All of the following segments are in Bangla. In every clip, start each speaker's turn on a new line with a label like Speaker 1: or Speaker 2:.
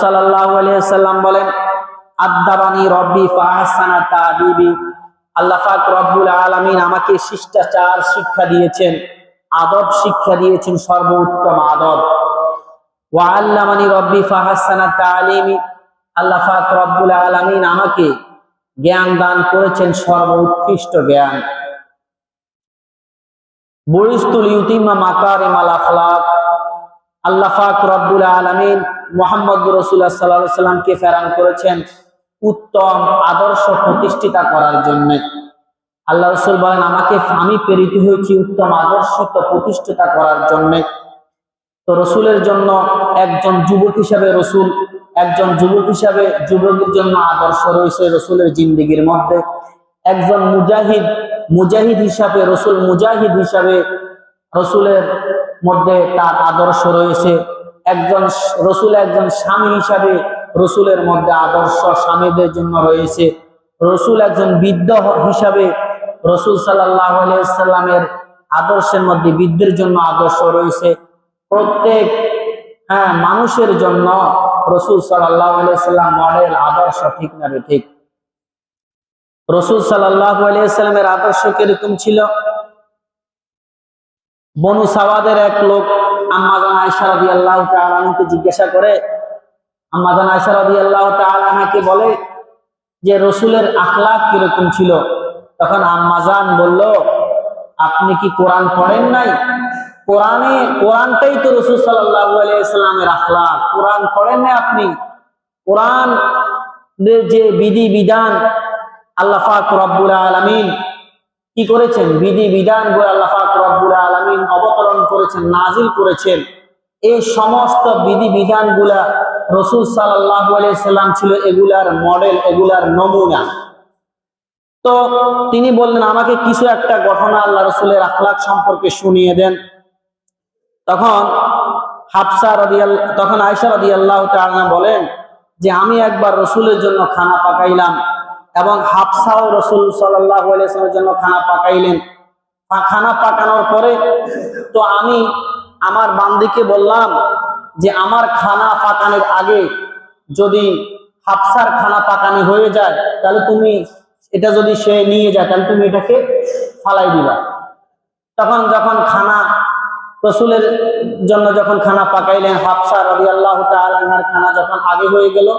Speaker 1: সাল্লাল্লাহু আলাইহি ওয়াসাল্লাম বলেন, আদাবানি রব্বি ফাহসানা তাদিবি। আল্লাহ পাক রব্বুল আলামিন আমাকে শিষ্টাচার শিক্ষা দিয়েছেন, আদব শিক্ষা দিয়েছেন, সর্বোত্তম আদব। ওয়া আল্লামানি রব্বি ফাহসানা তালিমি। আল্লাহ পাক রব্বুল আলামিন আমাকে জ্ঞান দান করেছেন, সর্বোৎকৃষ্ট জ্ঞান। বুইস্তুল ইউতিমা মাকারিমাল আখলাক। আল্লাহ পাক রব্বুল আলামিন মুহাম্মদ রাসূলুল্লাহ সাল্লাল্লাহু আলাইহি সাল্লামকে প্রেরণ করেছেন উত্তম আদর্শ প্রতিষ্ঠিত করার জন্য। আল্লাহ রাসূল বলেন, আমি প্রেরিত হয়েছি উত্তম আদর্শ প্রতিষ্ঠিত করার জন্য। তো রাসূলের জন্য একজন যুবক হিসাবে রাসূল, একজন যুবক হিসাবে যুবকের জন্য আদর্শ রয়েছে রাসূলের জিন্দেগির মধ্যে। একজন মুজাহিদ হিসাবে রাসূল, মুজাহিদ হিসাবে রাসূলের মধ্যে তার আদর্শ রয়েছে। একজন স্বামী হিসাবে রাসূলের মধ্যে আদর্শ স্বামীদের জন্য রয়েছে। রাসূল একজন বৃদ্ধ হিসাবে রাসূল সাল্লাল্লাহু আলাইহি ওয়াসাল্লামের আদর্শের মধ্যে বৃদ্ধের জন্য আদর্শ রয়েছে। প্রত্যেক মানুষের জন্য রাসূল সাল্লাল্লাহু আলাইহি ওয়াসাল্লাম মডেল, আদর্শ, ঠিক না ঠিক? রাসূল সাল্লাল্লাহু আলাইহি ওয়াসাল্লামের আদর্শ কিরকম ছিল? বনু সাওয়াদের এক লোক আম্মা জান আয়েশা রাদিয়াল্লাহু তাআলা আনহাকে জিজ্ঞাসা করে, আম্মা জান আয়েশা রাদিয়াল্লাহু তাআলা আনহাকে বলে যে রাসূলের আখলাক কিরকম ছিল? তখন আম্মা জান বলল, আপনি কি কোরআন পড়েন নাই? কোরআনটাই তো রাসূল সাল্লাল্লাহু আলাইহি ওয়াসাল্লামের আখলাক। কোরআন পড়েন নাই আপনি? কোরআন যে বিধি বিধান আল্লাহ পাক রব্বুল আলামিন কি করেছেন, বিধি বিধান গুলো আল্লাহ পাক রব্বুল আলামিন অবতরণ করেছেন, নাজিল করেছেন। এই সমস্ত বিধি বিধান গুলা রাসূল সাল্লাল্লাহু আলাইহি সাল্লাম ছিল এগুলার মডেল, এগুলার নমুনা। তো তিনি বললেন, আমাকে কিছু একটা ঘটনা আল্লাহ রাসূলের আখলাক সম্পর্কে শুনিয়ে দেন। তখন আয়েশা রাদিয়াল্লাহু তাআলা বলেন যে, আমি একবার রাসূলের জন্য খানা পাকাইলাম এবং হাফসাও রাসূল সাল্লাল্লাহু আলাইহি ওয়াসাল্লামের জন্য খানা পাকাইলেন। খানা পাকানোর পরে তো আমি আমার বান্দিকে বললাম যে, আমার খানা পাকানোর আগে যদি হাফসার খানা পাকানি হয়ে যায়, তাহলে তুমি এটা, যদি সে নিয়ে যায় তাহলে তুমি এটাকে ফালাই দিবা। তখন যখন রাসূলের জন্য যখন খানা পাকাইলেন, হাফসা রাদিয়াল্লাহু তাআলা আনহার খানা যখন আগে হয়ে গেল,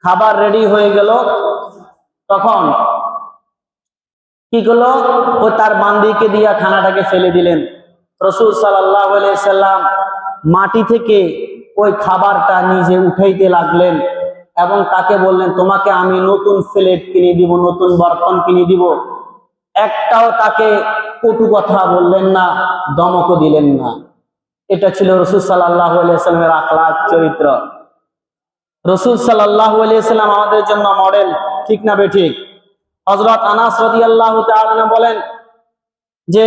Speaker 1: খাবার রেডি হয়ে গেল, তখন কি করলো, ও তার বান্দিকে দিয়া খানাটাকে ফেলে দিলেন। রাসূল সাল্লাল্লাহু আলাইহি সাল্লাম মাটি থেকে ওই খাবারটা নিজে উঠাইতে লাগলেন এবং তাকে বললেন, তোমাকে আমি নতুন প্লেট কিনে দিব, নতুন বর্তন কিনে দিব। একটাও তাকে কটু কথা বললেন না, ধমকও দিলেন না। এটা ছিল রাসূল সাল্লাল্লাহু আলাইহি সাল্লামের আখলাক, চরিত্র। রাসূল সাল্লাল্লাহু আলাইহি সাল্লাম আমাদের জন্য মডেল, ঠিক না বেঠিক? হযরত আনাস রাদিয়াল্লাহু তাআলা আনহু বলেন যে,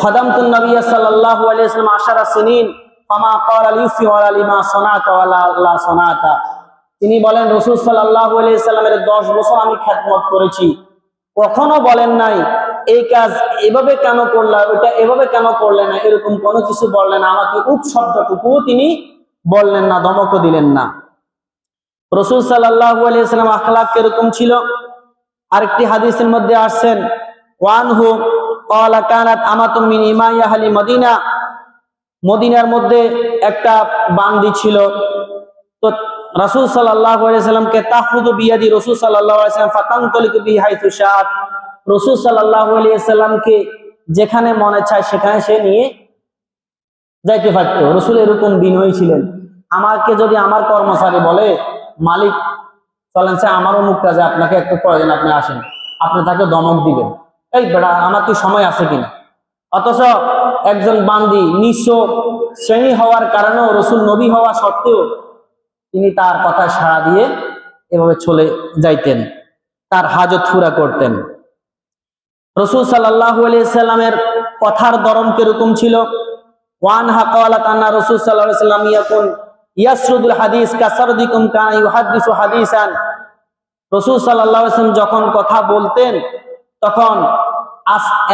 Speaker 1: খাদামতুন নবী সাল্লাল্লাহু আলাইহি ওয়াসাল্লাম 10 সিনিন ফামা ক্বালা লিফি ওয়ালা লিমা সানাতা ওয়ালা লা সানাতা। তিনি বলেন, রাসূল সাল্লাল্লাহু আলাইহি সাল্লামের 10 বছর আমি খেদমত করেছি, কখনো বলেন নাই এই কাজ এভাবে কেন করলা, ওটা এভাবে কেন করলেন না, এরকম কোনো কিছু বললেন না। আমাকে উপশব্দটুকুও তিনি বললেন না, ধমকও দিলেন না। রাসূল সাল্লাল্লাহু আলাইহি ওয়াসাল্লাম আখলাক কিরকম ছিল? আরেকটি হাদিসের মধ্যে আসছেন, ওয়ানহু ক্বালা কানাত আমাতুম মিন ইমাই আহলি মদিনা। মদিনার মধ্যে একটা বান্দি ছিল। তো রাসূল সাল্লাল্লাহু আলাইহি সাল্লামকে তাখুযু বিয়াদি রাসূল সাল্লাল্লাহু আলাইহি সাল্লাম ফাতানতালিকু বি হাইতু শাআত। রাসূল সাল্লাল্লাহু আলাইহি সাল্লামকে যেখানে মনে চায় সেখানে সে নিয়ে যাইতে পারত। রাসূল এরকম বিনয়ী ছিলেন। আমাকে যদি আমার কর্মচারী বলে, মালিক চলেন স্যার আমার অমুক কাজে আপনাকে একটু প্রয়োজন, আপনি আসেন, আপনি তাকে ধমক দিবেন, এই বেটা আমার কি সময় আছে কিনা? অথচ একজন বান্দি নিঃস্ব শ্রেণী হওয়ার কারণেও, রাসূল নবী হওয়া সত্ত্বেও তিনি তার কথা সাড়া দিয়ে এভাবে চলে যাইতেন, তার হাজত পুরা করতেন। রাসূল সাল্লাল্লাহু আলাইহি সাল্লামের কথার ধরন কিরকম ছিল? ওয়ানহা ক্বালাত আন্না রাসূল সাল্লাল্লাহু আলাইহি সাল্লাম ইয়াকুন ইয়াসরুদুল হাদিস কাসারদিকুম কানা ইউহাদ্দিসু হাদিসান। রাসূল সাল্লাল্লাহু আলাইহি সাল্লাম যখন কথা বলতেন তখন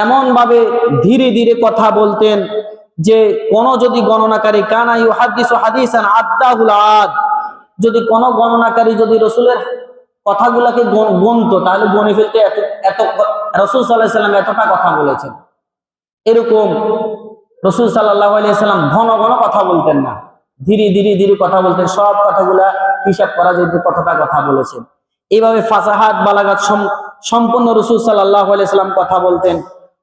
Speaker 1: এমন ভাবে ধীরে ধীরে কথা বলতেন যে কোন যদি গণনাকারী কানা ইউহাদ্দিসু হাদিসান আদ্দাহুল আদ, যদি কোন গণনাকারী যদি রসুলের কথাগুলোকে গুনতো তাহলে গণে ফেলতে এত এত রসুল সাল্লাল্লাহু আলাইহি ওয়াসাল্লাম এতটা কথা বলেছেন। এরকম রসুল সাল্লাল্লাহু আলাইহি ওয়াসাল্লাম ঘন ঘন কথা বলতেন না, ধীরে ধীরে ধীরে কথা বলতেন। সব কথাগুলা হিসাব করা যেত কতটা কথা বলেছেন। এইভাবে ফাসাহাত বালাগাত সম্পূর্ণ রসুল সাল্লাল্লাহু আলাইহি ওয়াসাল্লাম কথা বলতেন।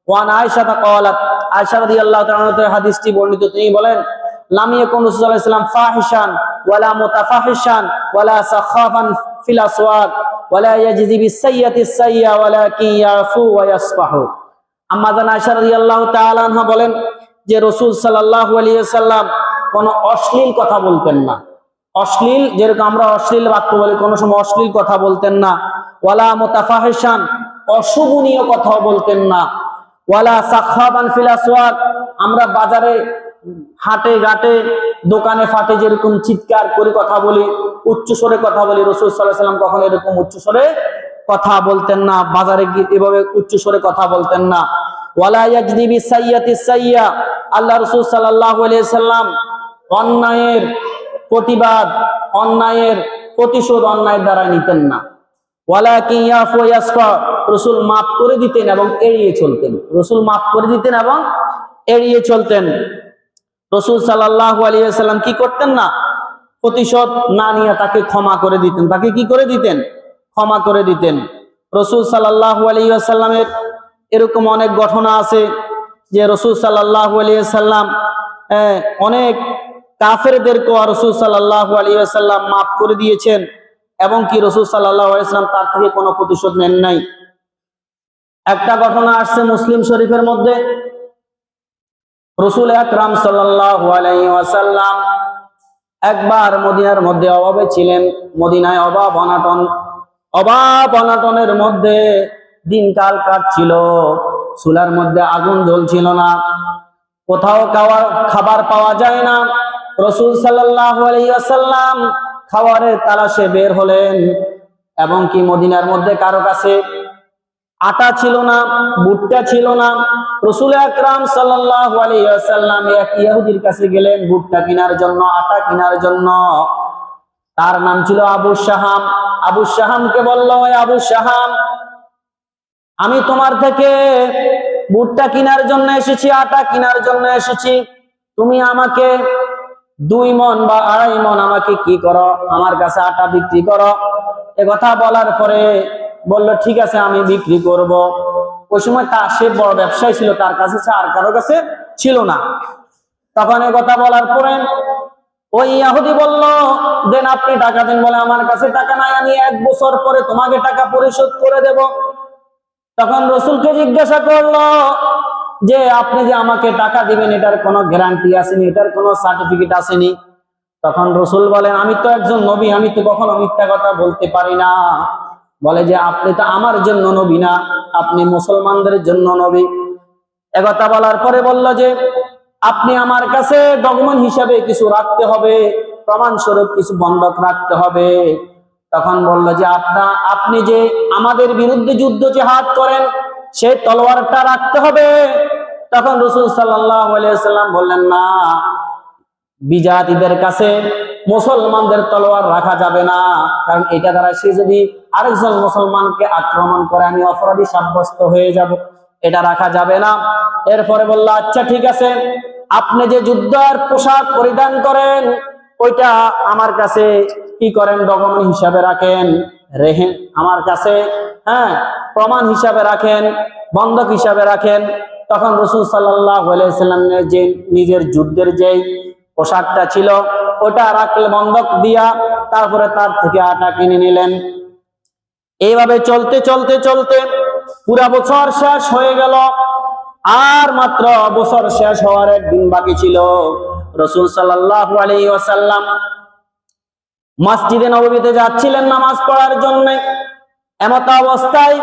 Speaker 1: ওয়ান আয়েশা ক্বালাত, আয়েশা রাদিয়াল্লাহু তাআলা আনহা হাদিসটি বর্ণিত, তিনি বলেন লাম ইয়াকুন রাসূলুল্লাহ সাল্লাল্লাহু আলাইহি ওয়াসাল্লাম ফাহিশান ওয়ালা মুতাফাহিশান ওয়ালা সাখাফান ফিল আসওয়াক ওয়ালা ইয়াজজি বিস-সাইয়্যাতি সাইয়্যা ওয়ালাকিন ইয়াফু ওয়া ইয়াসফাহু। আম্মা জান আয়েশা রাদিয়াল্লাহু তাআলা আনহা বলেন যে রাসূল সাল্লাল্লাহু আলাইহি ওয়াসাল্লাম কোনো অশ্লীল কথা বলতেন না। অশ্লীল, যেরকম আমরা অশ্লীল বাক্য বলি, কোনো সময় অশ্লীল কথা বলতেন না। ওয়ালা মুতাফাহিশান, অশোভনীয় কথা বলতেন না। ওয়ালা সাখাবান ফিল আসওয়াক, আমরা বাজারে হাটে ঘাটে দোকানে ফাটে যেরকম চিৎকার করে কথা বলি, উচ্চ স্বরে কথা বলি, রাসূল সাল্লাল্লাহু আলাইহি ওয়াসাল্লাম কখনো এরকম উচ্চ স্বরে কথা বলতেন না, বাজারে গিয়ে এভাবে উচ্চ স্বরে কথা বলতেন না। ওয়ালা ইয়াজদি বিস-সাইয়্যাতি সাইয়্যা, আল্লাহ রাসূল সাল্লাল্লাহু আলাইহি ওয়াসাল্লাম অন্যায়ের প্রতিবাদ, অন্যায়ের প্রতিশোধ অন্যায়ের দ্বারা নিতেন না। ওয়ালাকিন ইয়াফু ওয়া ইয়াসফা, রাসূল মাফ করে দিতেন এবং এড়িয়ে চলতেন। রাসূল মাফ করে দিতেন এবং এড়িয়ে চলতেন। রাসূল সাল্লাল্লাহু আলাইহি ওয়াসাল্লাম কি করতেন না, প্রতিশোধ না নিয়ে তাকে ক্ষমা করে দিতেন। তাকে কি করে দিতেন? ক্ষমা করে দিতেন। রাসূল সাল্লাল্লাহু আলাইহি ওয়াসাল্লামের এরকম অনেক ঘটনা আছে যে রাসূল সাল্লাল্লাহু আলাইহি ওয়াসাল্লাম অনেক কাফেরদেরকে রাসূল সাল্লাল্লাহু আলাইহি ওয়াসাল্লাম মাফ করে দিয়েছেন এবং কি রাসূল সাল্লাল্লাহু আলাইহি ওয়াসাল্লাম তার থেকে কোনো প্রতিশোধ নেন নাই। একটা ঘটনা আসছে মুসলিম শরীফের মধ্যে, রাসূল আকরাম সাল্লাল্লাহু আলাইহি ওয়াসাল্লাম একবার মদিনার মধ্যে অভাবে ছিলেন। মদিনায় অভাব অনাটনের মধ্যে দিনকাল কাটছিল। চুলার মধ্যে আগুন জ্বলছিল না, কোথাও খাবার পাওয়া যায় না। রাসূল সাল্লাল্লাহু আলাইহি ওয়াসাল্লাম খাবারের তালাশে বের হলেন এবং কি মদিনার মধ্যে কারো কাছে আটা ছিল না, ভুট্টা ছিল না। রাসূল আকরাম সাল্লাল্লাহু আলাইহি ওয়াসাল্লাম এক ইহুদির কাছে গেলেন ভুট্টা কেনার জন্য, আটা কেনার জন্য। তার নাম ছিল আবু শাহাম। আবু শাহামকে বলল, আবু শাহাম, আমি তোমার থেকে ভুট্টা কেনার জন্য এসেছি, আটা কেনার জন্য এসেছি, তুমি আমাকে 2 মণ বা 2.5 মণ আমাকে কি করো, আমার কাছে আটা বিক্রি করো। এ কথা বলার পরে বলল ঠিক আছে আমি বিক্রি করব। ওই সময় সে বড় ব্যবসায়ী ছিল, তার কাছে আর কারো কাছে ছিল না। তখন এ কথা বলার পরে ওই ইহুদি বলল দেন, আপনি টাকা দেন। বলে আমার কাছে টাকা নাই, আমি 1 বছর পরে তোমাকে টাকা পরিশোধ করে দেব। তখন রাসূলকে জিজ্ঞাসা করলো যে আপনি যে আমাকে টাকা দিবেন এটার কোনো গ্যারান্টি আসেনি, এটার কোনো সার্টিফিকেট আসেনি। তখন রাসূল বলেন আমি তো একজন নবী, আমি তো কখনো মিথ্যা কথা বলতে পারি না। বলে যে আপনি তো আমার জন্য নবী না, আপনি মুসলমানদের জন্য নবী। একথা বলার পরে বলল যে আপনি আমার কাছে ডকুমেন্ট হিসাবে কিছু রাখতে হবে, প্রমাণ স্বরূপ কিছু বন্ধক রাখতে হবে। তখন বলল যে আপনি যে আমাদের বিরুদ্ধে যুদ্ধ জিহাদ করেন সেই তলোয়ারটা রাখতে হবে। তখন রাসূল সাল্লাল্লাহু আলাইহি ওয়াসাল্লাম বললেন না, বিজাতীদের কাছে মুসলমানদের তলোয়ার রাখা যাবে না, কারণ এটা দ্বারা সে যদি আরেকজন মুসলমানকে আক্রমণ করে আমি অপরাধী সাব্যস্ত হয়ে যাব, এটা রাখা যাবে না। এরপরে বলল আচ্ছা ঠিক আছে, আপনি যে যুদ্ধের পোশাক পরিধান করেন ওইটা আমার কাছে কি করেন, ডকুমেন্ট হিসাবে রাখেন, রেহেন আমার কাছে, প্রমাণ হিসাবে রাখেন, বন্ধক হিসাবে রাখেন। তখন রাসূল সাল্লাল্লাহু আলাইহি ওয়াসাল্লামের যে নিজের যুদ্ধের যে পোশাকটা ছিল ওটা রাখলে বন্ধক দিয়া তারপরে তার থেকে আটা কিনে নিলেন। এইভাবে চলতে চলতে চলতে পুরা বছর শেষ হয়ে গেল, আর মাত্র বছর শেষ হওয়ার 1 দিন বাকি ছিল। রাসূল সাল্লাল্লাহু আলাইহি ওয়াসাল্লাম মসজিদে নববীতে যাচ্ছিলেন নামাজ পড়ার জন্য। এমত অবস্থায়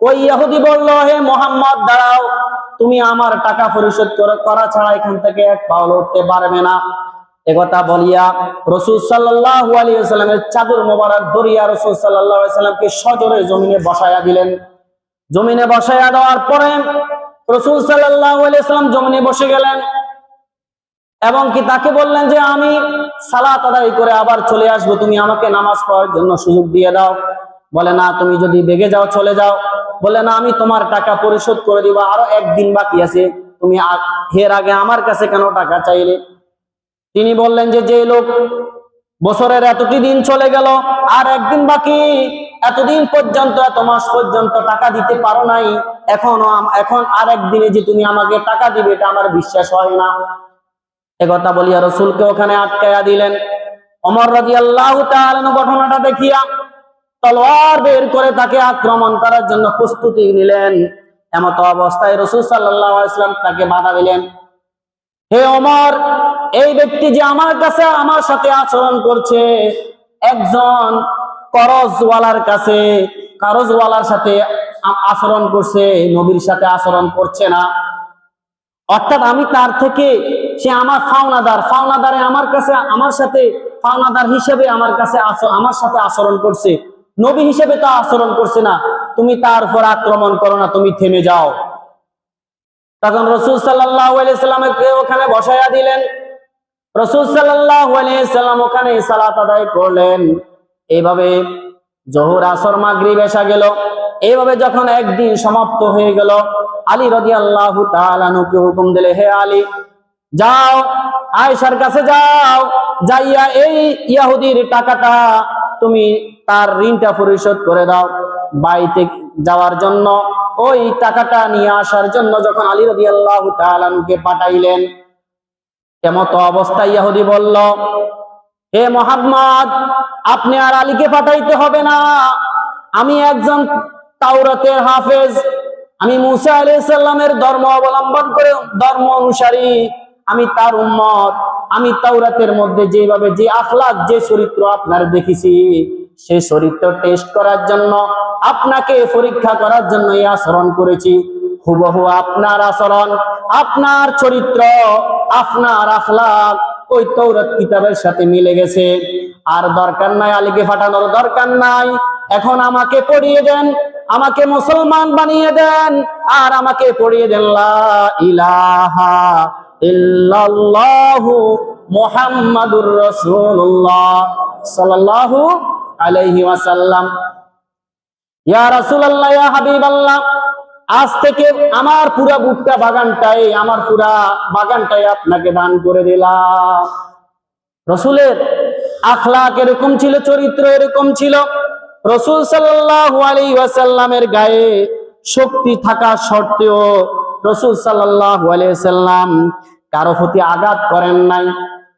Speaker 1: ওই ইহুদি বলল, হে মুহাম্মদ দাঁড়াও, তুমি আমার টাকা পরিশোধ করা ছাড়া এখান থেকে 1 পাও উঠতে পারবে না। একথা বলিয়া রাসূল সাল্লাল্লাহু আলাইহি ওয়াসাল্লামের চাদর মোবারক ধরিয়া রাসূল সাল্লাল্লাহু আলাইহি ওয়াসাল্লামকে সজোরে জমিনে বসায়া দিলেন। জমিনে বসায়া দেওয়ার পরে রাসূল সাল্লাল্লাহু আলাইহি ওয়াসাল্লাম জমিনে বসে গেলেন। এবং কি তাকে বললেন যে আমি সালাত আদায় করে আবার চলে আসব, তুমি আমাকে নামাজ পড়ার জন্য সুযোগ দিয়ে দাও। বলে না, তুমি যদি বেগে যাও চলে যাও। বলে না, আমি তোমার টাকা পরিশোধ করে দিব, আরো একদিন বাকি আছে, তুমি এর আগে আমার কাছে কেন টাকা চাইলে? তিনি বললেন যে, যে লোক বছরের এতটি দিন চলে গেল, আর একদিন বাকি, এতদিন পর্যন্ত, এত মাস পর্যন্ত টাকা দিতে পারো নাই, এখন আর একদিনে যে তুমি আমাকে টাকা দিবে, এটা আমার বিশ্বাস হয় না। একথা বলিয়া রাসূলকে ওখানে আটকায়া দিলেন। ওমর রাদিয়াল্লাহু তাআলা ঘটনাটা দেখিয়া তলোয়ার বের করে তাকে আক্রমণ করার জন্য প্রস্তুতি নিলেন। এমত অবস্থায় রাসূল সাল্লাল্লাহু আলাইহি ওয়াসাল্লাম তাকে বাধা দিলেন, হে ওমর, এই ব্যক্তি যে আমার সাথে আচরণ করছে, একজন কারজওয়ালার সাথে আচরণ করছে, নবীর সাথে আচরণ করছে না। অর্থাৎ আমি তার থেকে, সে আমার ফাওনাদারে ফাওনাদার হিসেবে আমার সাথে আচরণ করছে, নবী হিসেবে তো আচরণ করছে না। তুমি তার উপর আক্রমণ করো না, তুমি থেমে যাও। তখন রাসূল সাল্লাল্লাহু আলাইহি সাল্লামকে ওখানে বসায়া দিলেন। রাসূল সাল্লাল্লাহু আলাইহি সাল্লাম ওখানে সালাত আদায় করলেন। এইভাবে জোহর, আসর, মাগরিব, এশা গেল। এইভাবে যখন একদিন সমাপ্ত হয়ে গেল, আলী রাদিয়াল্লাহু তাআলা আনহুকে হুকুম দিলে, হে আলী, যাও আয়েশার কাছে যাও, যাইয়া এই ইহুদির টাকাটা তুমি তার ঋণটা পরিশোধ করে দাও। বাড়িতে যাওয়ার জন্য, ওই টাকাটা নিয়ে আসার জন্য যখন আলী রাদিয়াল্লাহু তাআলা আনহুকে পাঠাইলেন, এমত অবস্থায় ইহুদি বলল, হে মুহাম্মদ, আপনি আর আলীকে পাঠাইতে হবে না, আমি একজন তাওরাতের হাফেজ, আমি মুসা আলাইহিস সালামের ধর্ম অবলম্বন করে ধর্ম অনুসারী, আমি তার উম্মত। আমি তাওরাতের মধ্যে যেভাবে যে আখলাক, যে চরিত্র আপনার দেখেছি, সেই চরিত্র টেস্ট করার জন্য, আপনাকে পরীক্ষা করার জন্য এই আচরণ করেছি। হুবহু আপনার আচরণ, আপনার চরিত্র, আপনার আখলাক ওই তাওরাত কিতাবের সাথে মিলে গেছে। আর দরকার নাই, আলীকে পাঠানোর দরকার নাই। এখন আমাকে পড়িয়ে দেন, আমাকে মুসলমান বানিয়ে দেন, আর আমাকে পড়িয়ে দেন লা ইলাহা ইল্লাল্লাহু মুহাম্মাদুর রাসূলুল্লাহ সাল্লাল্লাহু আলাইহি ওয়াসাল্লাম। ইয়া রাসূলুল্লাহ, ইয়া হাবিবাল্লাহ, আজ থেকে আমার পুরা বাগানটাই আপনাকে দান করে দিলাম। রাসূলের আখলাক এরকম ছিল, চরিত্র এরকম ছিল। রাসূল সাল্লাল্লাহু আলাইহি ওয়াসাল্লামের গায়ে শক্তি থাকা সত্ত্বেও রাসূল সাল্লাল্লাহু আলাইহি ওয়াসাল্লাম কারো প্রতি আঘাত করেন নাই।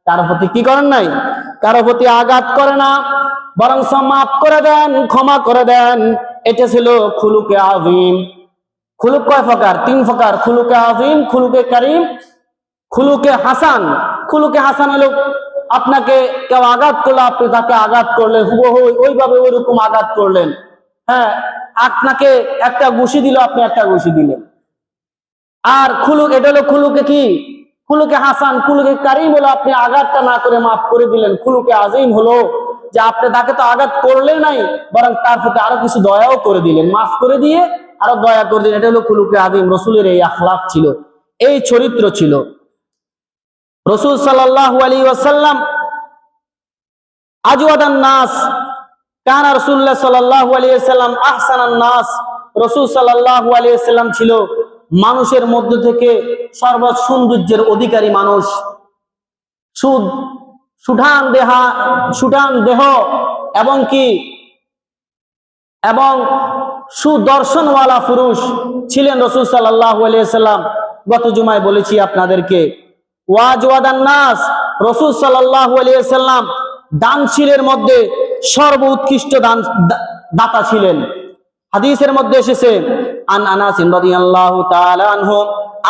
Speaker 1: কারো প্রতি কি করেন নাই? কারো প্রতি আঘাত করে না, বরং মাফ করে দেন, ক্ষমা করে দেন। এটা ছিল খুলুকে আযীম। খুলুক কয় প্রকার? 3 প্রকার। খুলুকে আযীম, খুলুকে কারীম, খুলুকে হাসান। খুলুকে হাসান হলো আপনাকে কেউ আঘাত করলে আপনি তাকে আঘাত করলেন, হুবহু ওইভাবে ওইরকম আঘাত করলেন। হ্যাঁ, আপনাকে একটা ঘুষি দিল, আপনি একটা ঘুষি দিলেন। আর খুলুক, এটা হলো খুলুকে কি? খুলুকে হাসান। খুলুকে কারীম হলো আপনি আঘাতটা না করে মাফ করে দিলেন। খুলুকে আযীম হলো যে আপনি তাকে তো আঘাত করলেন নাই, বরং তার প্রতি আরো কিছু দয়াও করে দিলেন, মাফ করে দিয়ে আরো দয়া করে দিলেন। এটা হলো খুলুকে আযীম। রাসূলের এই আখলাক ছিল, এই চরিত্র ছিল। রাসূল সাল্লাল্লাহু আলাইহি ওয়াসাল্লাম আজওয়াদান নাস, কানা রাসূলুল্লাহ সাল্লাল্লাহু আলাইহি ওয়াসাল্লাম আহসানান নাস। রাসূল সাল্লাল্লাহু আলাইহি ওয়াসাল্লাম ছিল মানুষের মধ্য থেকে সর্বোচ্চ সৌন্দর্যের অধিকারী মানুষ। সুঠাম দেহ এবং সুদর্শনওয়ালা পুরুষ ছিলেন রাসূল সাল্লাল্লাহু আলাইহি ওয়াসাল্লাম। গত জুমায় বলেছি আপনাদেরকে, ওয়াজওয়াদান নাস, রাসূল সাল্লাল্লাহু আলাইহি ওয়াসাল্লাম দানশীলের মধ্যে সর্বোৎকৃষ্ট দাতা ছিলেন। হাদিসের মধ্যে এসেছে, আন আনাস রাদিয়াল্লাহু তাআলা আনহু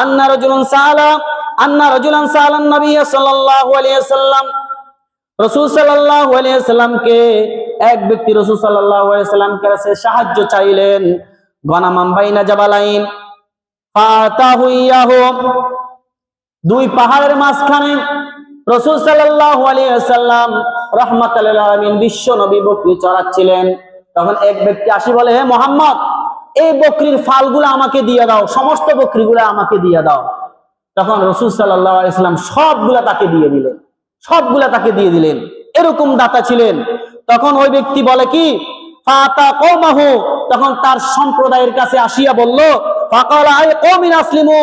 Speaker 1: আন্না রাজুলান সাআলা নবী সাল্লাল্লাহু আলাইহি ওয়াসাল্লাম। রাসূল সাল্লাল্লাহু আলাইহি ওয়াসাল্লামকে এক ব্যক্তি রাসূল সাল্লাল্লাহু আলাইহি ওয়াসাল্লামকে কাছে সাহায্য চাইলেন। গনামাম বাইনা জাবালাইন ফাতাহু ইয়াহু, 2 পাহাড়ের মাঝখানে রাসূল সাল্লাল্লাহু আলাইহি ওয়াসাল্লাম রাহমাতুল লিল আলামিন বিশ্ব নবী বকরি চড়াচ্ছিলেন। তখন এক ব্যক্তি আসি বলে, হে মুহাম্মদ, এই বকরির ফালগুলো আমাকে দিয়ে দাও, সমস্ত বকরিগুলো আমাকে দিয়ে দাও। তখন রাসূল সাল্লাল্লাহু আলাইহি ওয়াসাল্লাম সবগুলা তাকে দিয়ে দিলেন, সবগুলা তাকে দিয়ে দিলেন। এরকম দাতা ছিলেন। তখন ওই ব্যক্তি বলে কি, ফাতা কওমাহু, তখন তার সম্প্রদায়ের কাছে আসিয়া বলল, ফাকালা আই কওমিন আসলিমু,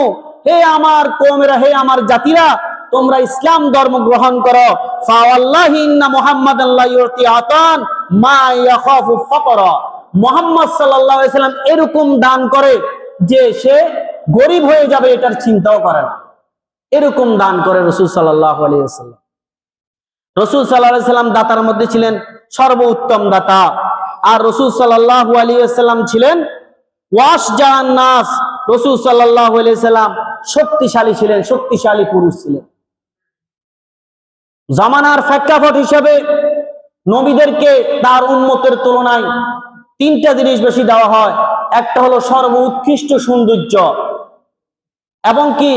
Speaker 1: হে আমার কওমেরা, হে আমার জাতিরা, তোমরা ইসলাম ধর্ম গ্রহণ করো। ফাওয়াল্লাহি ইন্না মুহাম্মাদান লা ইউতি আতান মা ইয়াখাফু ফাকরা, মুহাম্মদ সাল্লাল্লাহু আলাইহি ওয়াসাল্লাম এরকম দান করে যে সে গরিব হয়ে যাবে এটার চিন্তাও করে না। এরকম দান করে রাসূল সাল্লাল্লাহু আলাইহি ওয়াসাল্লাম। রাসূল সাল্লাল্লাহু আলাইহি ওয়াসাল্লাম দাতার মধ্যে ছিলেন সর্বোত্তম দাতা। আর রাসূল সাল্লাল্লাহু আলাইহি ওয়াসাল্লাম ছিলেন ওয়াসজান নাস, রাসূল সাল্লাল্লাহু আলাইহি ওয়াসাল্লাম শক্তিশালী ছিলেন, শক্তিশালী পুরুষ ছিলেন। জামানার প্রেক্ষাপট হিসেবে নবীদেরকে তার উম্মতের তুলনায় তিনটা জিনিস বেশি দেওয়া হয়। একটা হলো সর্বোৎকৃষ্ট সৌন্দর্য, এবং কি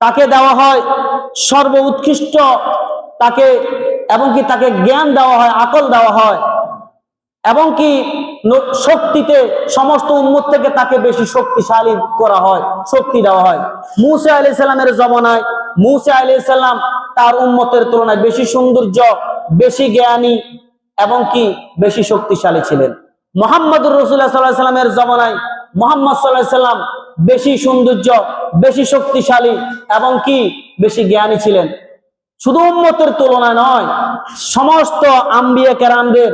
Speaker 1: তাকে দেওয়া হয় সর্বোৎকৃষ্ট, তাকে এবং কি তাকে জ্ঞান দেওয়া হয়, আকল দেওয়া হয়, এবং কি শক্তিতে সমস্ত উম্মত থেকে তাকে বেশি শক্তিশালী করা হয়, শক্তি দেওয়া হয়। মূসা আলাইহিস সালামের জমানায় মূসা আলাইহিস সালাম তার উম্মতের তুলনায় বেশি সৌন্দর্য, বেশি জ্ঞানী এবং কি বেশি শক্তিশালী ছিলেন। মুহাম্মদুর রাসূলুল্লাহ সাল্লাল্লাহু আলাইহি ওয়াসাল্লামের জমানায় মুহাম্মদ সাল্লাল্লাহু আলাইহি ওয়াসাল্লাম বেশি সৌন্দর্য, বেশি শক্তিশালী এবং কি বেশি জ্ঞানী ছিলেন। শুধু উম্মতের তুলনায় নয়, সমস্ত আম্বিয়া কেরামদের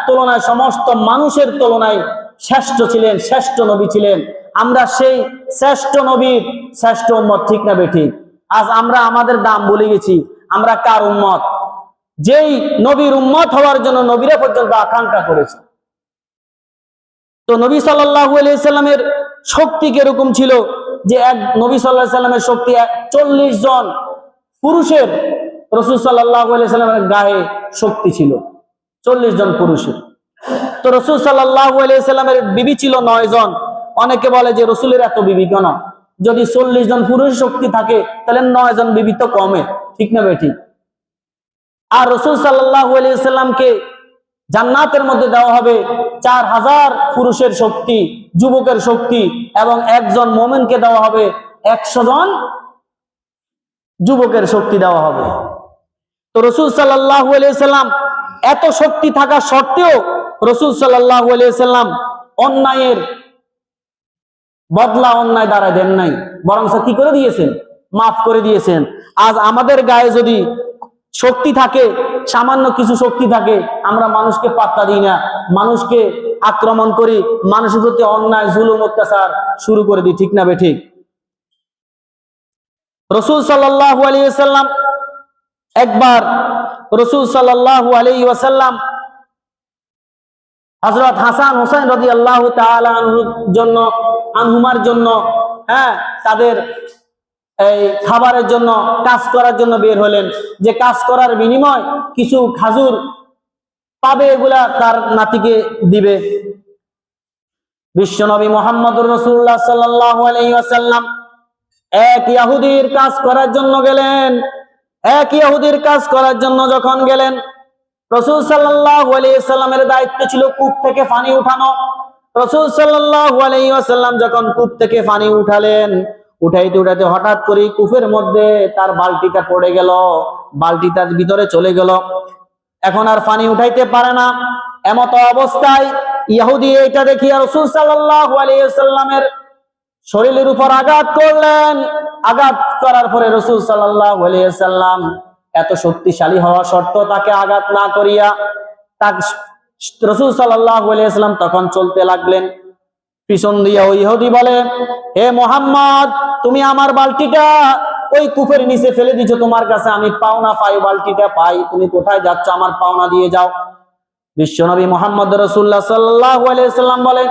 Speaker 1: তুলনায়, সমস্ত মানুষের তুলনায় শ্রেষ্ঠ ছিলেন, শ্রেষ্ঠ নবী ছিলেন। আমরা সেই শ্রেষ্ঠ নবীর শ্রেষ্ঠ উম্মত, ঠিক না বেঠিক? আজ আমরা আমাদের দাম ভুলে গেছি, আমরা কার উম্মত? যেই নবীর উম্মত হওয়ার জন্য নবীরা পর্যন্ত আকাঙ্ক্ষা করেছে। তো নবী সাল্লাল্লাহু আলাইহি ওয়াসাল্লামের শক্তি কিরকম ছিল, যে এক নবী সাল্লাল্লাহু আলাইহি ওয়াসাল্লামের শক্তি 40 জন পুরুষের রাসূল সাল্লাল্লাহু আলাইহি ওয়াসাল্লামের গায়ে শক্তি ছিল, 40 জন পুরুষের। তো রাসূল সাল্লাল্লাহু আলাইহি ওয়াসাল্লামের বিবি ছিল 9 জন। অনেকে বলে যে রাসূলের এত বিবি কেন? যদি 40 জন পুরুষ শক্তি থাকে তাহলে 9 জন বিবি তো কমে, ঠিক না বেঠিক? আর রাসূল সাল্লাল্লাহু আলাইহি ওয়াসাল্লামকে জান্নাতের মধ্যে দেওয়া হবে 4000 পুরুষের শক্তি, যুবকের শক্তি, এবং একজন মুমিনকে দেওয়া হবে 100 জন যুবকের শক্তি দেওয়া হবে। তো রাসূল সাল্লাল্লাহু আলাইহি ওয়াসাল্লাম এত শক্তি থাকা সত্ত্বেও রাসূল সাল্লাল্লাহু আলাইহি ওয়াসাল্লাম অন্যায়ের বদলা অন্যায় দ্বারা দেন নাই, বরং কি করে দিয়েছেন? মাফ করে দিয়েছেন। আজ আমাদের গায়ে যদি শক্তি থাকে, সামান্য কিছু শক্তি থাকে, আমরা মানুষকে পাত্তা দিই না, মানুষকে আক্রমণ করি, মানুষের প্রতি অন্যায় জুলুম অত্যাচার শুরু করে দিই, ঠিক না বেঠিক? রাসূল সাল্লাল্লাহু আলাইহি ওয়াসাল্লাম একবার রাসূল সাল্লাল্লাহু আলাইহি ওয়াসাল্লাম হযরত হাসান হুসাইন রাদিয়াল্লাহু তাআলা আনহুমার জন্য তাদের এই খাবারের জন্য, কাজ করার জন্য বের হলেন, যে কাজ করার বিনিময় কিছু খাজুর পাবে, এগুলা তার নাতিকে দিবে। বিশ্বনবী মুহাম্মদুর রাসূলুল্লাহ সাল্লাল্লাহু আলাইহি ওয়াসাল্লাম এক ইহুদির কাজ করার জন্য গেলেন। এক ইহুদির কাজ করার জন্য যখন গেলেন, রাসূল সাল্লাল্লাহু আলাইহি ওয়াসাল্লামের দায়িত্ব ছিল কূপ থেকে পানি উঠানো। রাসূল সাল্লাল্লাহু আলাইহি ওয়াসাল্লাম যখন কূপ থেকে পানি উঠালেন, উঠাইতে উঠাইতে হঠাৎ করে কূপের মধ্যে তার বালতিটা পড়ে গেল, বালতিটার ভিতরে চলে গেল। এখন আর পানি উঠাইতে পারে না। এমত অবস্থায় ইহুদি এটা দেখিয়া রাসূল সাল্লাল্লাহু আলাইহি ওয়াসাল্লামের শরীরের উপর আঘাত করলেন। আঘাত করার পরে রাসূল সাল্লাল্লাহু আলাইহি ওয়াসাল্লাম এত শক্তিশালী হওয়া সত্ত্বেও তাকে আঘাত না করিয়া রাসূল সাল্লাল্লাহু আলাইহি ওয়াসাল্লাম তখন চলতে লাগলেন। পিছন দিয়া ওই ইহুদি বলে, হে মুহাম্মদ, তুমি আমার বালতিটা ওই কূপের নিচে ফেলে দিছো, তোমার কাছে আমি পাওনা পাই, বালতিটা পাই, তুমি কোথায় যাচ্ছ? আমার পাওনা দিয়ে যাও। বিশ্বনবী মুহাম্মদ রাসূলুল্লাহ সাল্লাল্লাহু আলাইহি ওয়াসাল্লাম বলে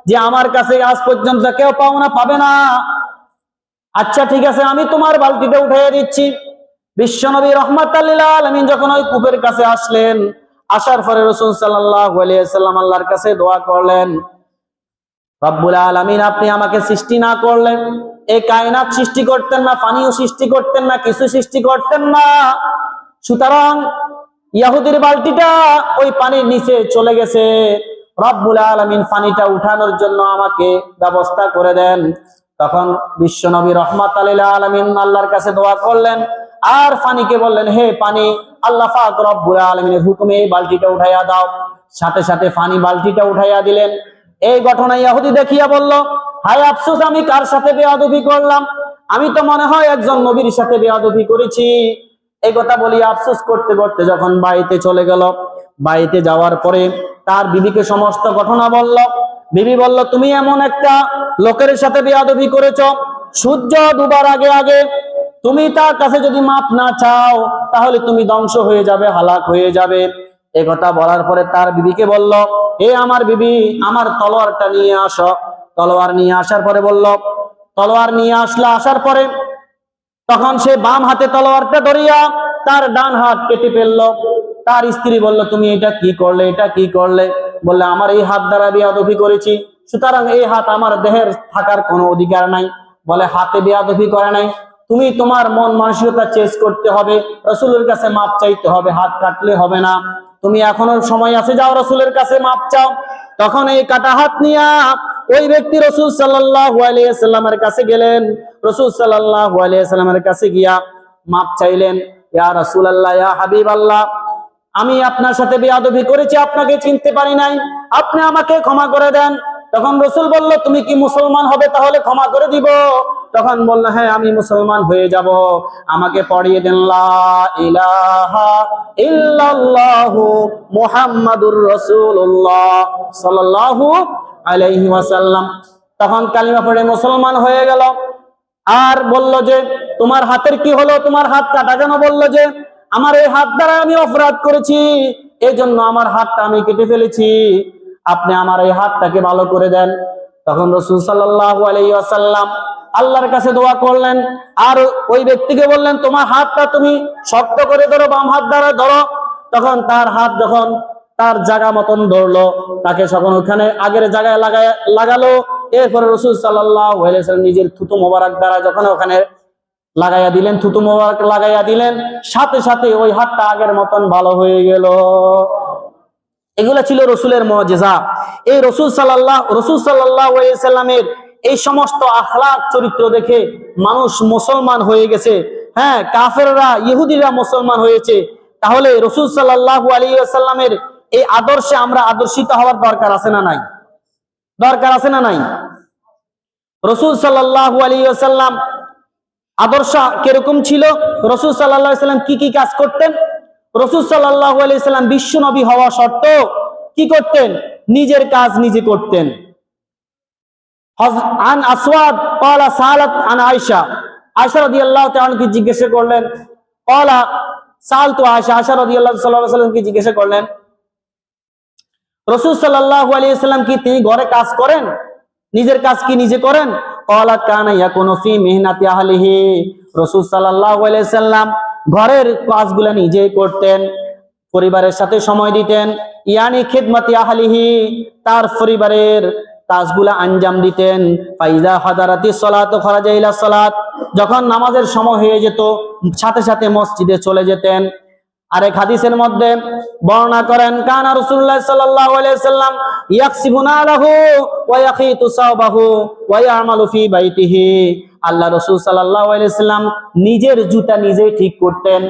Speaker 1: যে আমার কাছে আজ পর্যন্ত কেউ পাওনা পাবে না। আচ্ছা ঠিক আছে, আমি তোমার বালতিটা উঠাইয়া দিচ্ছি। বিশ্বনবী রাহমাতাল লিল আলামিন যখন ওই কূপের কাছে আসলেন, আসার পরে রাসূল সাল্লাল্লাহু আলাইহি ওয়াসাল্লাম আল্লাহর কাছে দোয়া করলেন, রব্বুল আলামিন, আপনি আমাকে সৃষ্টি না করলেন, এই কায়নাত সৃষ্টি করতেন না, পানিও সৃষ্টি করতেন না, কিছু সৃষ্টি করতেন না। সুতরাং ইহুদির বালতিটা ওই পানির নিচে চলে গেছে, রব্বুল আলামিন পানিটা উঠানোর জন্য আমাকে ব্যবস্থা করে দেন। তখন বিশ্বনবী রাহমাতুল লিল আলামিন আল্লাহর কাছে দোয়া করলেন, আর পানিকে বললেন, হে পানি, আল্লাহ পাক রব্বুল আলামিনের হুকুমে এই বালতিটা উঠাইয়া দাও। সাথে সাথে পানি বালতিটা উঠাইয়া দিলেন। এই ঘটনা ইহুদি দেখিয়া বলল, হায় আফসোস, আমি কার সাথে বেয়াদবি করলাম? আমি তো মনে হয় একজন নবীর সাথে বেয়াদবি করেছি। এই কথা বলিয়া আফসোস করতে করতে যখন বাড়িতে চলে গেল, বাড়িতে যাওয়ার পরে তার বিবিকে সমস্ত ঘটনা বলল। বিবি বলল, তুমি এমন একটা লোকের সাথে বেয়াদবি করেছ, সূর্য ডুবার আগে আগে তুমি তার কাছে যদি মাপ না চাও তাহলে তুমি ধ্বংস হয়ে যাবে, হালাক হয়ে যাবে। এ কথা বলার পরে তার বিবিকে বলল, হে আমার বিবি, আমার তলোয়ারটা নিয়ে আসো। তলোয়ার নিয়ে আসার পরে বলল, তলোয়ার নিয়ে আসলো। আসার পরে তখন সে বাম হাতে তলোয়ারটা ধরিয়া তার ডান হাত কেটে ফেললো। তার স্ত্রী বলল, তুমি এটা কি করলে, এটা কি করলে? বললে, আমার এই হাত দ্বারা বেয়াদবি করেছি, সুতরাং এই হাত আমার দেহের থাকার কোনো অধিকার নাই। বলে, হাতে বেয়াদবি করে নাই, তুমি তোমার মন মানসিকতা চেঞ্জ করতে হবে, রাসূলের কাছে মাপ চাইতে হবে, হাত কাটলে হবে না। তুমি এখনো সময় আছে, যাও রাসূলের কাছে মাপ চাও। তখন এই কাটা হাত নিয়া ওই ব্যক্তি রাসূল সাল্লাল্লাহু আলাইহি ওয়াসাল্লামের কাছে গেলেন। রাসূল সাল্লাল্লাহু আলাইহি ওয়াসাল্লামের কাছে গিয়া মাপ চাইলেন। ইয়া রাসূলুল্লাহ, ইয়া হাবিবাল্লাহ, আমি আপনার সাথে বেয়াদবি করেছি, আপনাকে চিনতে পারি নাই, আপনি আমাকে ক্ষমা করে দেন। তখন রাসূল বলল, তুমি কি মুসলমান হবে? তাহলে ক্ষমা করে দিব। তখন বলল, হ্যাঁ, আমি মুসলমান হয়ে যাব। আমাকে পড়িয়ে দেন, লা ইলাহা ইল্লাল্লাহু মুহাম্মাদুর রাসূলুল্লাহ সাল্লাল্লাহু আলাইহি ওয়াসাল্লাম। তখন কালিমা পড়ে মুসলমান হয়ে গেল। আর বলল যে, তোমার হাতের কি হলো, তোমার হাত কাটা কেন? বলল যে, আমার এই হাত দ্বারা আমি অপরাধ করেছি, এই জন্য আমার হাতটা আমি কেটে ফেলেছি, আপনি আমার এই হাতটাকে ভালো করে দেন। তখন রাসূল সাল্লাল্লাহু আলাইহি ওয়াসাল্লাম আল্লাহর কাছে দোয়া করলেন, আর ওই ব্যক্তিকে বললেন, তোমার হাতটা তুমি শক্ত করে ধরো, বাম হাত দ্বারা ধরো। তখন তার হাত যখন তার জায়গা মতন ধরলো, তাকে যখন ওখানে আগের জায়গায় লাগালো, এরপরে রাসূল সাল্লাল্লাহু আলাইহি ওয়াসাল্লাম নিজের থুতু মোবারক দ্বারা যখন ওখানে লাগাইয়া দিলেন, থুতু মোবারক লাগাইয়া দিলেন, সাথে সাথে ওই হাতটা আগের মতন ভালো হয়ে গেল। এগুলা ছিল রসুলের মুজিজা। এই রাসূল সাল্লাল্লাহু আলাইহি ওয়াসাল্লামের এই সমস্ত আখলাক চরিত্র দেখে মানুষ মুসলমান হয়ে গেছে। হ্যাঁ, কাফেররা, ইহুদিরা মুসলমান হয়েছে। তাহলে রাসূল সাল্লাল্লাহু আলাইহি ওয়াসাল্লামের এই আদর্শে আমরা আদর্শিত হওয়ার দরকার আছে না নাই? দরকার আছে না নাই? রাসূল সাল্লাল্লাহু আলাইহি ওয়াসাল্লাম আদর্শ কিরকম ছিল? রাসূল সাল্লাল্লাহু আলাইহি ওয়াসাল্লাম কি কি কাজ করতেন? রাসূল সাল্লাল্লাহু আলাইহি ওয়াসাল্লাম বিশ্ব নবী হওয়া সত্ত্বেও কি করতেন? নিজের কাজ নিজে করতেন। আন আসওয়াদ ক্বালা সালাত আন আয়েশা, আয়েশা রাদিয়াল্লাহু তাআলা কে জিজ্ঞাসা করলেন, ক্বালা সালতু আয়েশা, আয়েশা রাদিয়াল্লাহু সাল্লাল্লাহু আলাইহি ওয়াসাল্লাম কে জিজ্ঞাসা করলেন, রাসূল সাল্লাল্লাহু আলাইহি ওয়াসাল্লাম কি তিনি ঘরে কাজ করেন? নিজের কাজ কি নিজে করেন? ক্বালা কানা ইয়াকুনু ফি মিহনাতি আহলিহি, রাসূল সাল্লাল্লাহু আলাইহি ওয়াসাল্লাম ঘরের কাজগুলো নিজেই করতেন, পরিবারের সাথে সময় দিতেন। ইয়ানি খিদমতি আহলিহি, তার পরিবারের কাজগুলো আঞ্জাম দিতেন। ফাইজা হাদারাতি সালাতু খারাজা ইলা সালাত, যখন নামাজের সময় হয়ে যেত সাথে সাথে মসজিদে চলে যেতেন। আরেক হাদিসের মধ্যে বর্ণনা করেন, কানা রাসূলুল্লাহ সাল্লাল্লাহু আলাইহি ওয়াসাল্লাম ইয়াকসিবুনা লাহু ওয়া ইয়াখিতু সাওবাহু ওয়া ইয়ামালু ফি বাইতিহি, আল্লাহ রাসূল সাল্লাল্লাহু আলাইহি ওয়াসাল্লাম নিজের জুতা নিজেই ঠিক করতেন।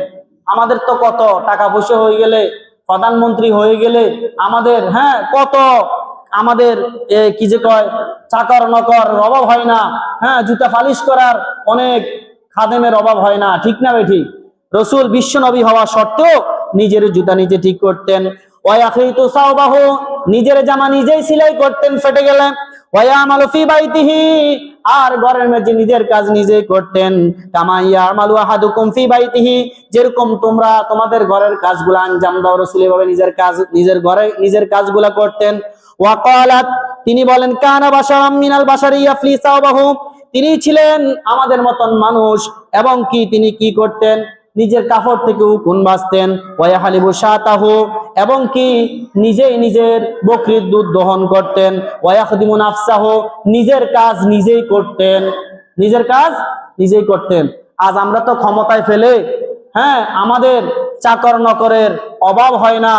Speaker 1: আমাদের তো কত টাকা পয়সা হয়ে গেলে, প্রধানমন্ত্রী হয়ে গেলে আমাদের কত আমাদের কি যে কয় চাকর নকর অভাব হয় না, জুতা পালিশ করার অনেক খাদেমের অভাব হয় না, ঠিক না ভাই? ঠিক। রাসূল বিশ্ব নবী হওয়া সত্ত্বেও নিজের জুতা নিজে ঠিক করতেন। ওয়া ইয়াখিতু সাওবাহু, নিজের জামা নিজেই সেলাই করতেন ফেটে গেলে। ওয়া ইয়ামালু ফি বাইতিহি, আর ঘরের মধ্যে নিজের কাজ নিজেই করতেন। কামা ইয়ামালু আহাদুকুম ফি বাইতিহি, যেরকম তোমরা তোমাদের ঘরের কাজগুলো আঞ্জাম দাও, রাসূল এভাবে নিজের কাজগুলো করতেন। ওয়া ক্বালাত, তিনি বলেন, কানা বাশারাম মিনাল বাশারি ইয়াফলি সাওবাহু, তিনি ছিলেন আমাদের মতন মানুষ, এবং কি তিনি কি করতেন? নিজের কাপড় থেকে উকুন বাঁচতেন। ওয়া ইয়াহলিবু শাতাহু, এবং কি নিজেই নিজের বকরির দুধ দহন করতেন। ওয়া ইয়াখদিমু নাফসাহু, নিজের কাজ নিজেই করতেন, নিজের কাজ নিজেই করতেন। আজ আমরা তো ক্ষমতায় ফেলে আমাদের চাকর নকরের অভাব হয় না।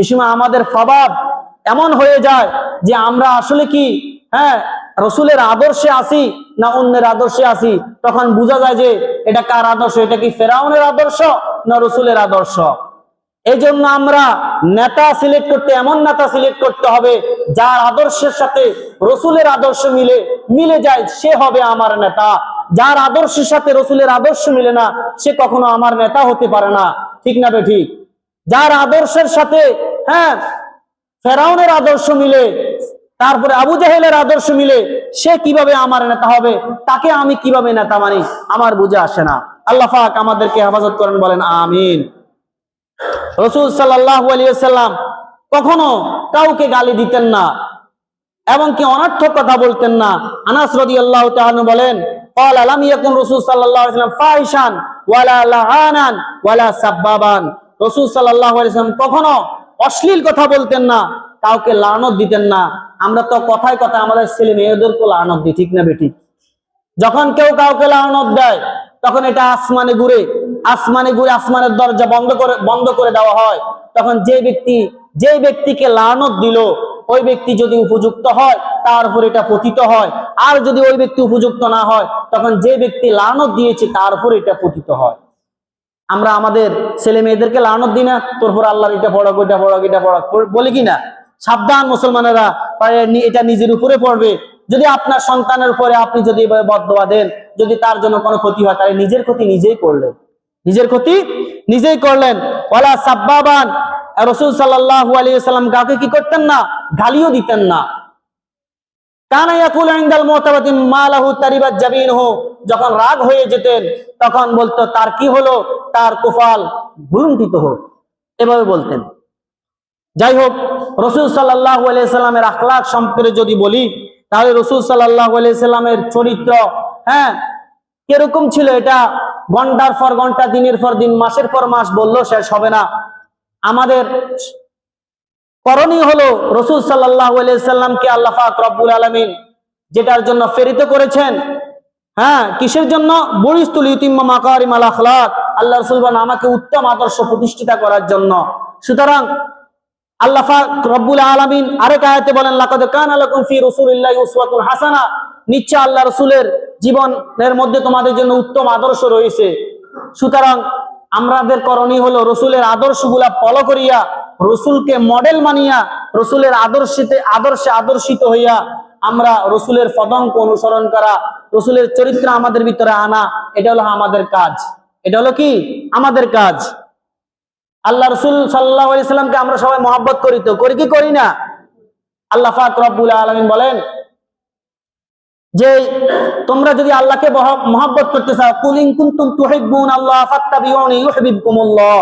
Speaker 1: এই সময় আমাদের স্বভাব এমন হয়ে যায় যে আমরা আসলে কি রসুলের আদর্শে আসি না অন্যের আদর্শে আসি, তখন বোঝা যায় যে এটা কার আদর্শ, এটা কি ফেরাউনের আদর্শ না রসুলের আদর্শ। এই জন্য আমরা নেতা সিলেক্ট করতে, এমন নেতা সিলেক্ট করতে হবে যার আদর্শের সাথে রসুলের আদর্শ মিলে যায়, সে হবে আমার নেতা। যার আদর্শের সাথে রসুলের আদর্শ মিলে না, সে কখনো আমার নেতা হতে পারে না। ঠিক না বেঠিক? যার আদর্শের সাথে ফেরাউনের আদর্শ মিলে, তারপরে আবু জাহেলের আদর্শ মিলে, সে কিভাবে আমার নেতা হবে? তাকে আমি কিভাবে নেতা মানি? আমার বুঝে আসে না। আল্লাহ পাক আমাদেরকে হেফাজত করেন, বলেন আমিন। রাসূল সাল্লাল্লাহু আলাইহি ওয়াসাল্লাম কখনো কাউকে গালি দিতেন না এবং কি অনর্থক কথা বলতেন না। আনাস রাদিয়াল্লাহু তাআলা বলেন, قال لم يكن رسول صلى الله عليه وسلم فاحشا ولا لعانا ولا سبابا। রাসূল সাল্লাল্লাহু আলাইহি ওয়াসাল্লাম কখনো অশ্লীল কথা বলতেন না, কাউকে লানত দিতেন না। আমরা তো কথায় কথায় আমাদের ছেলে মেয়েদেরকে লানত দিই, ঠিক না বেঠিক? যখন কেউ কাউকে লানত দেয় তখন এটা আসমানে ঘুরে আসমানের দরজা বন্ধ করে দেওয়া হয়। তখন যে ব্যক্তিকে লানত দিল, ওই ব্যক্তি যদি উপযুক্ত হয় তার উপর এটা পতিত হয়, আর যদি ওই ব্যক্তি উপযুক্ত না হয় তখন যে ব্যক্তি লানত দিয়েছে তার উপর এটা পতিত হয়। আমরা আমাদের ছেলে মেয়েদেরকে লানত দিই না, তোর উপর আল্লাহর এটা পড়ক, ওইটা পড়ক, এটা পড়ক, বলি কিনা? সাবধান মুসলমানেরা, এটা নিজের উপরে পড়বে। যদি আপনার সন্তানের উপরে আপনি যদি বদদোয়া দেন, যদি তার জন্য কোনো ক্ষতি হয়, তাহলে নিজের ক্ষতি নিজেই করলেন। ওয়ালা সাব্বাবান। রাসূল সাল্লাল্লাহু আলাইহি ওয়াসাল্লাম কাউকে কি করতেন না? গালিও দিতেন না। কানা ইয়াকুলু ইনদাল মুতাবাতি মা লাহু তারিবাত জাবিনহু। যখন রাগ হয়ে যেতেন তখন বলতো, তার কি হলো? তার কপাল ভুলুণ্ঠিত হোক, এভাবে বলতেন। যাই হোক, রাসূল সাল্লাল্লাহু আলাইহি ওয়াসাল্লামের আখলাক সম্পর্কে যদি বলি, তাহলে রাসূল সাল্লাল্লাহু আলাইহি ওয়াসাল্লামের চরিত্র কিরকম ছিল, এটা ঘন্টার পর ঘন্টা, দিনের পর দিন, মাসের পর মাস বললেও শেষ হবে না। আমাদের করণীয় হলো রাসূল সাল্লাল্লাহু আলাইহি ওয়াসাল্লামকে আল্লাহ পাক রব্বুল আলামিন যেটার জন্য প্রেরিত করেছেন, কিসের জন্য? বুইসতুল ইউতিম্মা মাকারিমাল আখলাক। আল্লাহ রাসূল বলেন, আমাকে উত্তম আদর্শ প্রতিষ্ঠিত করার জন্য। সুতরাং আল্লাহ পাক রব্বুল আলামিন আরেক আয়াতে বলেন, লাকাদ কানা লাকুম ফি রাসূলিল্লাহি উসওয়াতুন হাসানা। নিশ্চয় আল্লাহ রাসূলের জীবনের মধ্যে তোমাদের জন্য উত্তম আদর্শ রয়েছে। সুতরাং আমাদের করণীয় হলো রাসূলের আদর্শগুলা ফলো করিয়া, রাসূলকে মডেল মানিয়া, রাসূলের আদর্শে আদর্শিত হইয়া আমরা রাসূলের পদাঙ্ক অনুসরণ করা, রাসূলের চরিত্র আমাদের ভিতরে আনা, এটা হলো আমাদের কাজ। এটা হলো কি? আমাদের কাজ। আল্লাহ রাসূল সাল্লাল্লাহু আলাইহি সাল্লামকে আমরা সবাই মহব্বত করি কি করি না? আল্লাহ পাক রব্বুল আলামিন বলেন যে তোমরা যদি আল্লাহকে মহব্বত করতে চাও, কুল ইন কুনতুম তুহিব্বুনাল্লাহ ফাত্তাবিউনি ইউহিব্বুকুমুল্লাহ।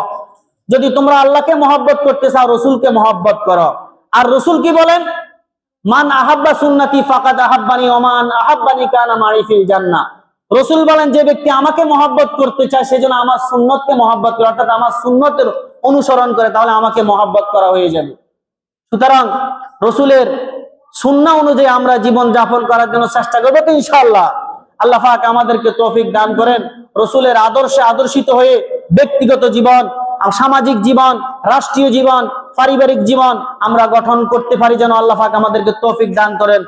Speaker 1: যদি তোমরা আল্লাহকে মহব্বত করতে চাও, রাসূলকে মহব্বত করো। আর রাসূল কি বলেন? মান আহাব্বা সুন্নতি ফাকাদ আহাব্বানি ওয়া মান আহাব্বানি কানা মা'i ফিল জান্নাহ। রাসূল বলেন, যে ব্যক্তি আমাকে মহব্বত করতে চায় সে যেন আমার সুন্নতকে মহব্বত করে, অর্থাৎ আমার সুন্নতের অনুসরণ করে, তাহলে আমাকে মহব্বত করা হয়ে যাবে। সুতরাং রাসূলের সুন্নাহ অনুযায়ী আমরা জীবন যাপন করার জন্য চেষ্টা করব তো ইনশাআল্লাহ। আল্লাহ পাক আমাদেরকে তৌফিক দান করেন, রাসূলের আদর্শে আদর্শিত হয়ে ব্যক্তিগত জীবন, সামাজিক জীবন, রাষ্ট্রীয় জীবন, পারিবারিক জীবন আমরা গঠন করতে পারি, যেন আল্লাহ পাক আমাদেরকে তৌফিক দান করেন।